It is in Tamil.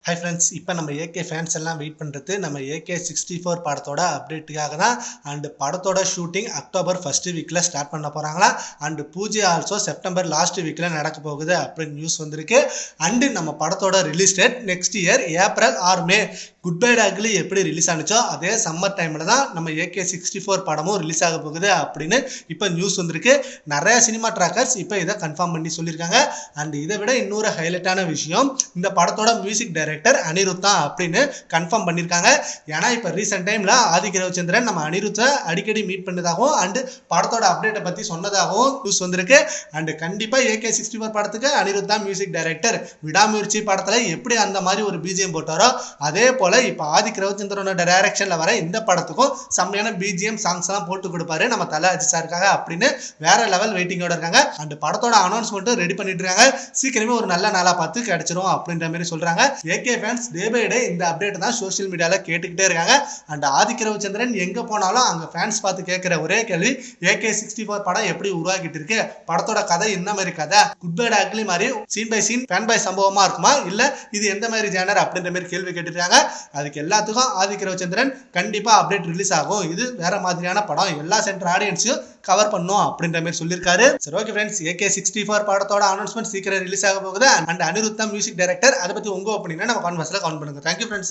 ஹை ஃப்ரெண்ட்ஸ், இப்போ நம்ம ஏகே ஃபேன்ஸ் எல்லாம் வெயிட் பண்ணுறது நம்ம AK64 படத்தோட அப்டேட்டுக்காக தான். அண்ட் படத்தோட ஷூட்டிங் அக்டோபர் ஃபர்ஸ்ட் வீக்கில் ஸ்டார்ட் பண்ண போகிறாங்களா. அண்டு பூஜை ஆல்சோ செப்டம்பர் லாஸ்ட் வீக்கில் நடக்க போகுது அப்படின்னு நியூஸ் வந்திருக்கு. அண்டு நம்ம படத்தோட release date next year April or May. Good Bad Ugly எப்படி ரிலீஸ் ஆனிச்சோ அதே சம்மர் டைமில் தான் நம்ம AK64 படமும் ரிலீஸ் ஆக போகுது அப்படின்னு இப்போ நியூஸ் வந்திருக்கு. நிறைய சினிமா ட்ராக்கர்ஸ் இப்போ இதை கன்ஃபார்ம் பண்ணி சொல்லியிருக்காங்க. அண்ட் இதை விட இன்னொரு ஹைலைட்டான விஷயம், இந்த படத்தோட மியூசிக் டைரக்டர் அனிருத்தா அப்படின்னு கன்ஃபார்ம் பண்ணியிருக்காங்க. ஏன்னா இப்போ ரீசெண்ட் டைமில் ஆதிக் ரவிச்சந்திரன் நம்ம அனிருத்தை அடிக்கடி மீட் பண்ணதாகவும் அண்டு படத்தோட அப்டேட்டை பற்றி சொன்னதாகவும் நியூஸ் வந்திருக்கு. அண்டு கண்டிப்பாக AK64 படத்துக்கு அனிருத்தா மியூசிக் டைரக்டர். விடாமுயற்சி படத்தில் எப்படி அந்த மாதிரி ஒரு பிஜிஎம் போட்டாரோ அதே போல் இப்போ ஆதிக் ரவிச்சந்திரனோட டைரக்ஷன்ல வர இந்த படத்துக்கும் செம்மையான பிஜிஎம் சாங்ஸ் எல்லாம் போட்டு கொடுப்பாரு நம்ம தல அஜித் சாருக்காக அப்படின்னு வேற லெவல் வெயிட்டிங்கோட இருக்காங்க. அண்ட் படத்தோட அனௌன்ஸ்மெண்ட் ரெடி பண்ணிட்டு இருக்காங்க. சீக்கிரமே ஒரு நல்ல நாளா பார்த்து கிடைச்சிரும் அப்படின்ற மாதிரி சொல்றாங்க. AK fans day by day இந்த அப்டேட் தான் சோசியல் மீடியால கேட்டுக்கிட்டே இருக்காங்க. அண்ட் ஆதிக் ரவிச்சந்திரன் எங்க போனாலும் அங்க ஃபேன்ஸ் பார்த்து கேட்கிற ஒரே கேள்வி, AK64 படம் எப்படி உருவாக்கிட்டு இருக்கு, படத்தோட கதை என்ன மாதிரி கதை, குட் பை டாக்லி மாதிரி scene by scene fan by சம்பவமா இருக்குமா, இல்ல இது எந்த மாதிரி ஜேனர் அப்படின்ற மாதிரி கேள்வி கேட்டுருக்காங்க. அதுக்கு எல்லாத்துக்கும் ஆதிக் ரவிச்சந்திரன் கண்டிப்பா அப்டேட் ரிலீஸ் ஆகும், இது வேற மாதிரியான படம், எல்லா சென்டர் ஆடியன்ஸையும் கவர் பண்ணும் அப்படின்ற மாதிரி சொல்லியிருக்காரு. சரி, ஓகே ஃப்ரெண்ட்ஸ், AK64 படத்தோட அனௌன்ஸ்மெண்ட் சீக்கிரம் ரிலீஸ் ஆக போகுது. அண்ட் அனிருத்தா மியூசிக் டைரக்டர், அதை பத்தி உங்க ஒப்பீனியனை நம்ம கான்வர்ஸ்ல கமெண்ட் பண்ணுங்க. Thank you friends.